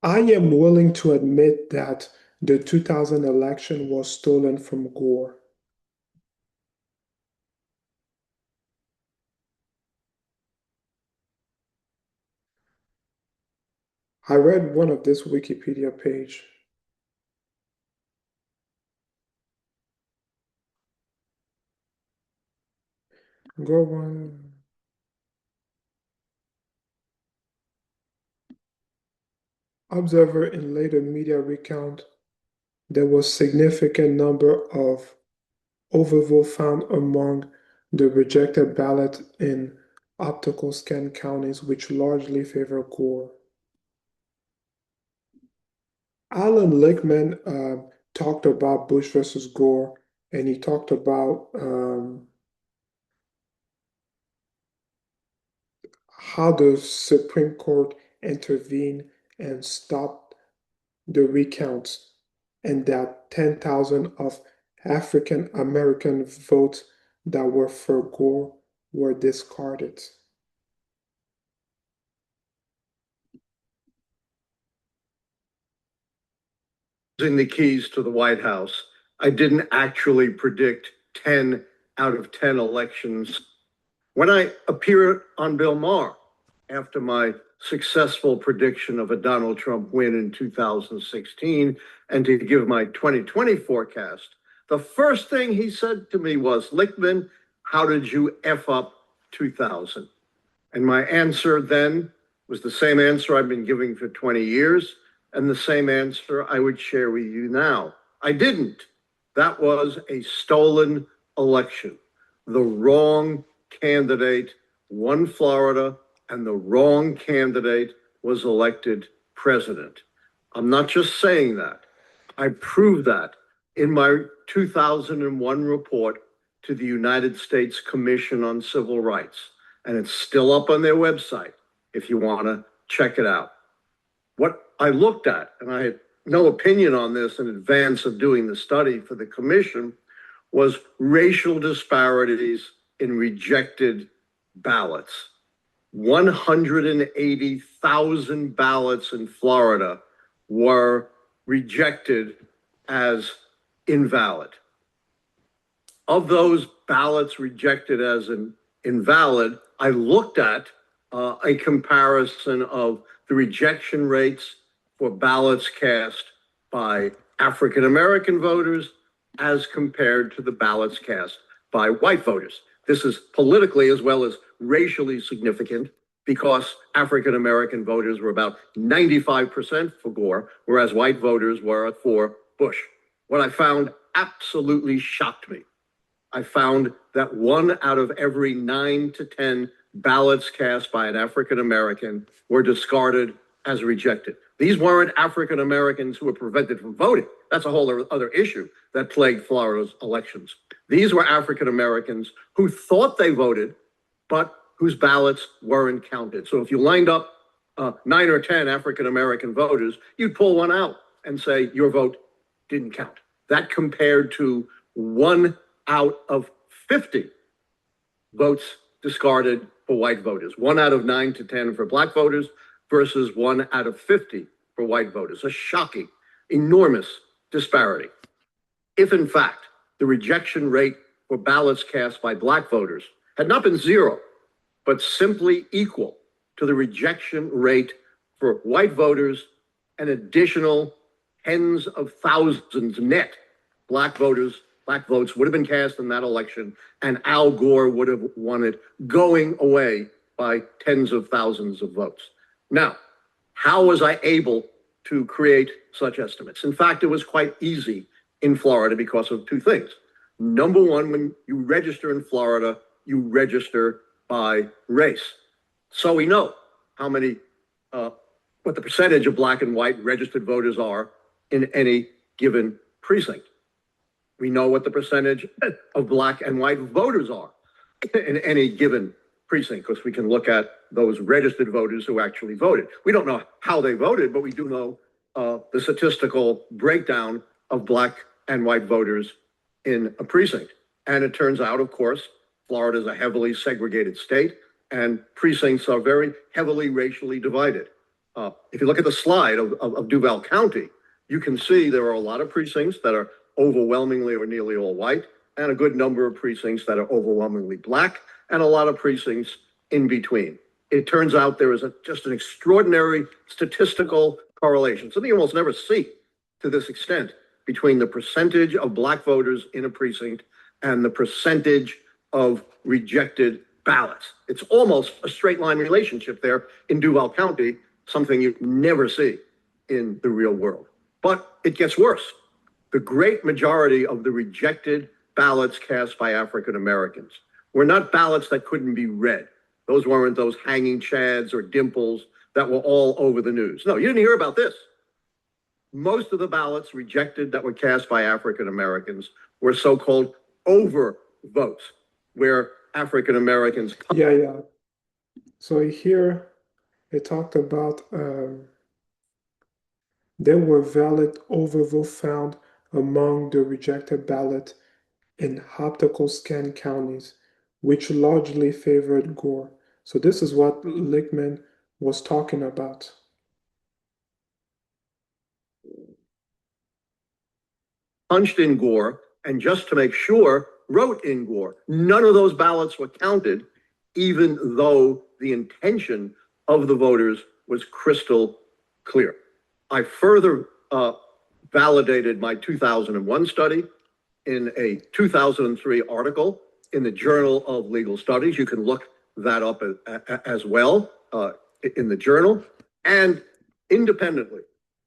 I am willing to admit that the 2000 election was stolen from Gore. I read one of this Wikipedia page. Gore won. Observer in later media recount there was significant number of overvote found among the rejected ballot in optical scan counties, which largely favor Gore. Alan Lichtman talked about Bush versus Gore, and he talked about how the Supreme Court intervened and stopped the recounts, and that 10,000 of African American votes that were for Gore were discarded. The keys to the White House, I didn't actually predict 10 out of 10 elections. When I appeared on Bill Maher after my successful prediction of a Donald Trump win in 2016 and to give my 2020 forecast, the first thing he said to me was, Lichtman, how did you F up 2000? And my answer then was the same answer I've been giving for 20 years and the same answer I would share with you now. I didn't. That was a stolen election. The wrong candidate won Florida, and the wrong candidate was elected president. I'm not just saying that. I proved that in my 2001 report to the United States Commission on Civil Rights. And it's still up on their website if you want to check it out. What I looked at, and I had no opinion on this in advance of doing the study for the commission, was racial disparities in rejected ballots. 180,000 ballots in Florida were rejected as invalid. Of those ballots rejected as invalid, I looked at a comparison of the rejection rates for ballots cast by African American voters as compared to the ballots cast by white voters. This is politically as well as racially significant because African American voters were about 95% for Gore, whereas white voters were for Bush. What I found absolutely shocked me. I found that 1 out of every 9 to 10 ballots cast by an African American were discarded as rejected. These weren't African Americans who were prevented from voting. That's a whole other issue that plagued Florida's elections. These were African Americans who thought they voted, but whose ballots weren't counted. So if you lined up 9 or 10 African American voters, you'd pull one out and say your vote didn't count. That compared to 1 out of 50 votes discarded for white voters, 1 out of 9 to 10 for black voters versus 1 out of 50 for white voters. A shocking, enormous disparity. If in fact the rejection rate for ballots cast by black voters had not been zero, but simply equal to the rejection rate for white voters, an additional tens of thousands net black votes would have been cast in that election, and Al Gore would have won it, going away by tens of thousands of votes. Now, how was I able to create such estimates? In fact, it was quite easy in Florida because of two things. Number one, when you register in Florida, you register by race. So we know how many, what the percentage of black and white registered voters are in any given precinct. We know what the percentage of black and white voters are in any given precinct, because we can look at those registered voters who actually voted. We don't know how they voted, but we do know the statistical breakdown of black and white voters in a precinct. And it turns out, of course, Florida is a heavily segregated state, and precincts are very heavily racially divided. If you look at the slide of Duval County, you can see there are a lot of precincts that are overwhelmingly or nearly all white, and a good number of precincts that are overwhelmingly black, and a lot of precincts in between. It turns out there is just an extraordinary statistical correlation, something you almost never see to this extent, between the percentage of black voters in a precinct and the percentage of rejected ballots. It's almost a straight line relationship there in Duval County, something you never see in the real world. But it gets worse. The great majority of the rejected ballots cast by African Americans were not ballots that couldn't be read. Those weren't those hanging chads or dimples that were all over the news. No, you didn't hear about this. Most of the ballots rejected that were cast by African Americans were so-called overvotes, where African Americans. Yeah. So here it talked about there were valid overvotes found among the rejected ballot in optical scan counties, which largely favored Gore. So this is what Lichtman was talking about. Punched in Gore, and just to make sure, wrote in Gore. None of those ballots were counted, even though the intention of the voters was crystal clear. I further validated my 2001 study in a 2003 article in the Journal of Legal Studies. You can look that up as well in the journal. And independently,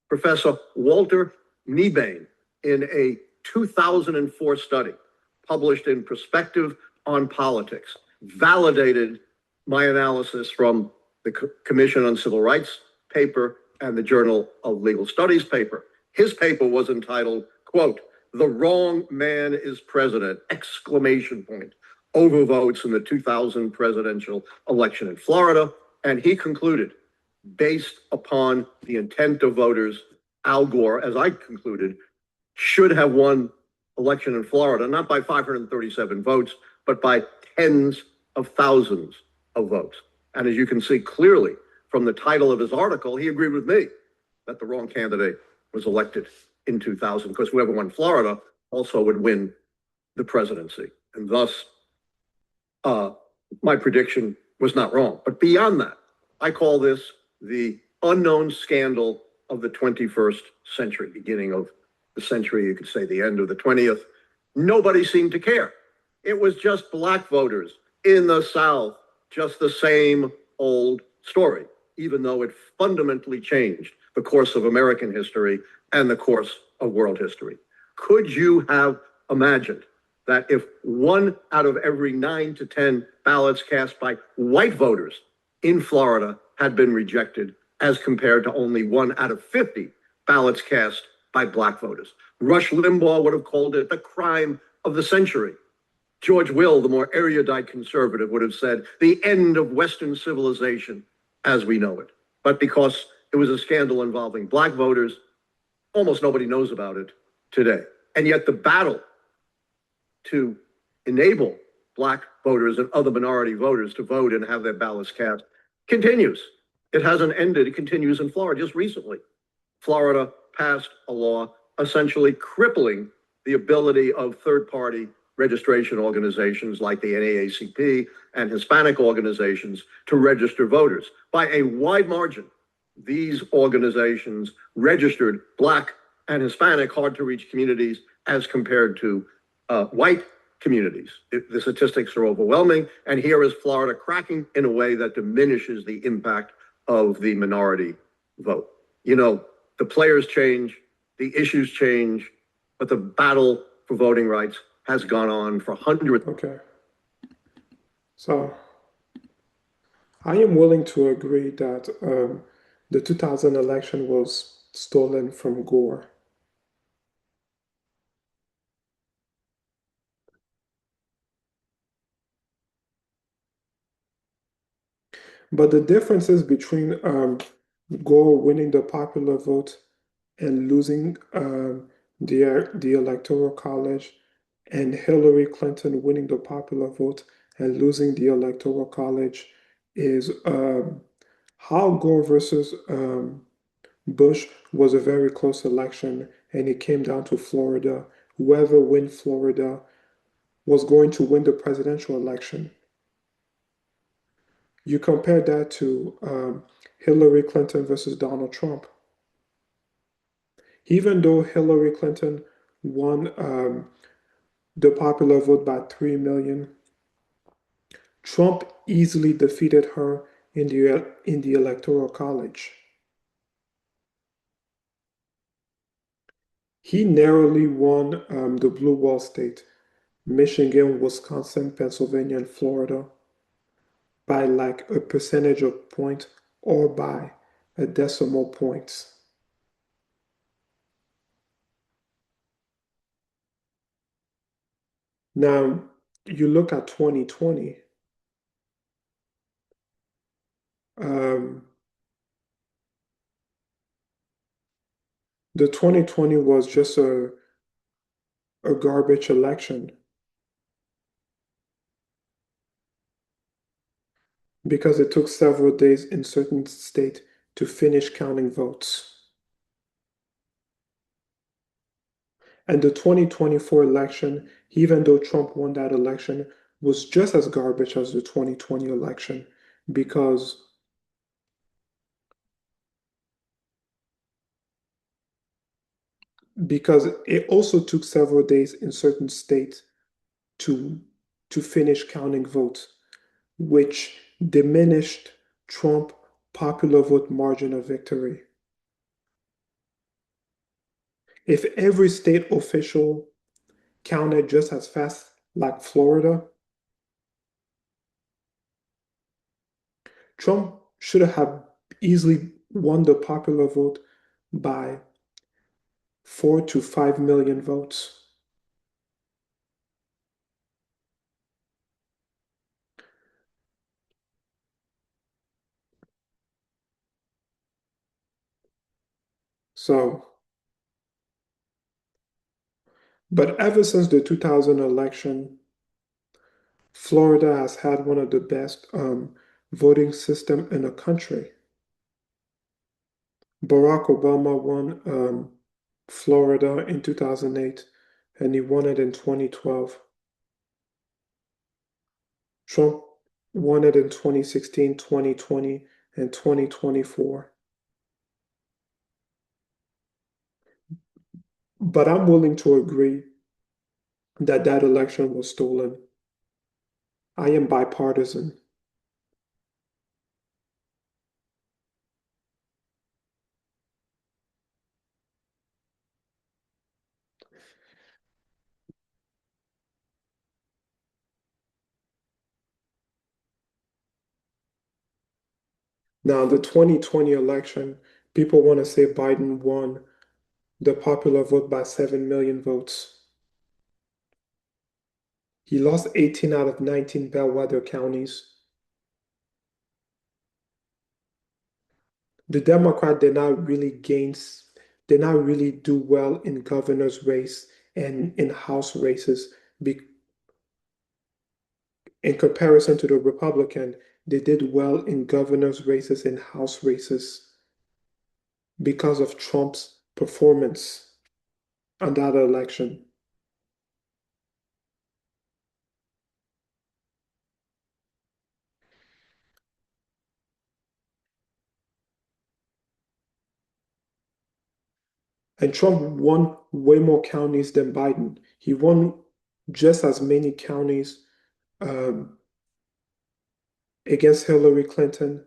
Professor Walter Niebane, in a 2004 study published in Perspective on Politics, validated my analysis from the Commission on Civil Rights paper and the Journal of Legal Studies paper. His paper was entitled, quote, "The Wrong Man is President!" Exclamation point. Overvotes in the 2000 presidential election in Florida. And he concluded, based upon the intent of voters, Al Gore, as I concluded, should have won election in Florida, not by 537 votes, but by tens of thousands of votes. And as you can see clearly from the title of his article, he agreed with me that the wrong candidate was elected in 2000, because whoever won Florida also would win the presidency. And thus, my prediction was not wrong. But beyond that, I call this the unknown scandal of the 21st century, beginning of the century, you could say the end of the 20th. Nobody seemed to care. It was just black voters in the South, just the same old story, even though it fundamentally changed the course of American history and the course of world history. Could you have imagined that if 1 out of every 9 to 10 ballots cast by white voters in Florida had been rejected, as compared to only 1 out of 50 ballots cast by black voters? Rush Limbaugh would have called it the crime of the century. George Will, the more erudite conservative, would have said the end of Western civilization as we know it. But because it was a scandal involving black voters, almost nobody knows about it today. And yet the battle to enable black voters and other minority voters to vote and have their ballots cast continues. It hasn't ended. It continues in Florida. Just recently, Florida passed a law essentially crippling the ability of third-party registration organizations like the NAACP and Hispanic organizations to register voters. By a wide margin, these organizations registered black and Hispanic hard-to-reach communities as compared to white communities. The statistics are overwhelming, and here is Florida cracking in a way that diminishes the impact of the minority vote. You know, the players change, the issues change, but the battle for voting rights has gone on for hundreds. Okay. So I am willing to agree that the 2000 election was stolen from Gore. But the differences between Gore winning the popular vote and losing the Electoral College, and Hillary Clinton winning the popular vote and losing the Electoral College is How Gore versus Bush was a very close election, and it came down to Florida. Whoever win Florida was going to win the presidential election. You compare that to Hillary Clinton versus Donald Trump. Even though Hillary Clinton won the popular vote by 3 million, Trump easily defeated her in the Electoral College. He narrowly won the blue wall state, Michigan, Wisconsin, Pennsylvania, and Florida by like a percentage of point or by a decimal points. Now, you look at 2020, um, the 2020 was just a garbage election because it took several days in certain states to finish counting votes. And the 2024 election, even though Trump won that election, was just as garbage as the 2020 election because because it also took several days in certain states to finish counting votes, which diminished Trump popular vote margin of victory. If every state official counted just as fast like Florida, Trump should have easily won the popular vote by 4 to 5 million votes. So, but ever since the 2000 election, Florida has had one of the best voting system in the country. Barack Obama won Florida in 2008, and he won it in 2012. Trump won it in 2016, 2020, and 2024. But I'm willing to agree that that election was stolen. I am bipartisan. Now, the 2020 election, people want to say Biden won the popular vote by 7 million votes. He lost 18 out of 19 bellwether counties. The Democrat did not really do well in governor's race and in House races. In comparison to the Republican, they did well in governor's races and House races because of Trump's performance on that election. And Trump won way more counties than Biden. He won just as many counties um, against Hillary Clinton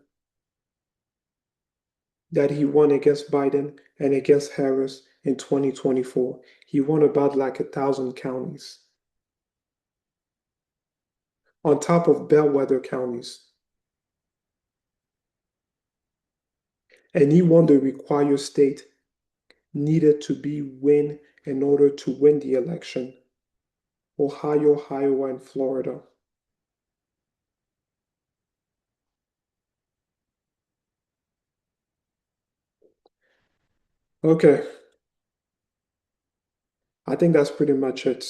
that he won against Biden and against Harris in 2024. He won about like 1,000 counties on top of bellwether counties. And he won the required state needed to be win in order to win the election: Ohio, Iowa, and Florida. Okay, I think that's pretty much it.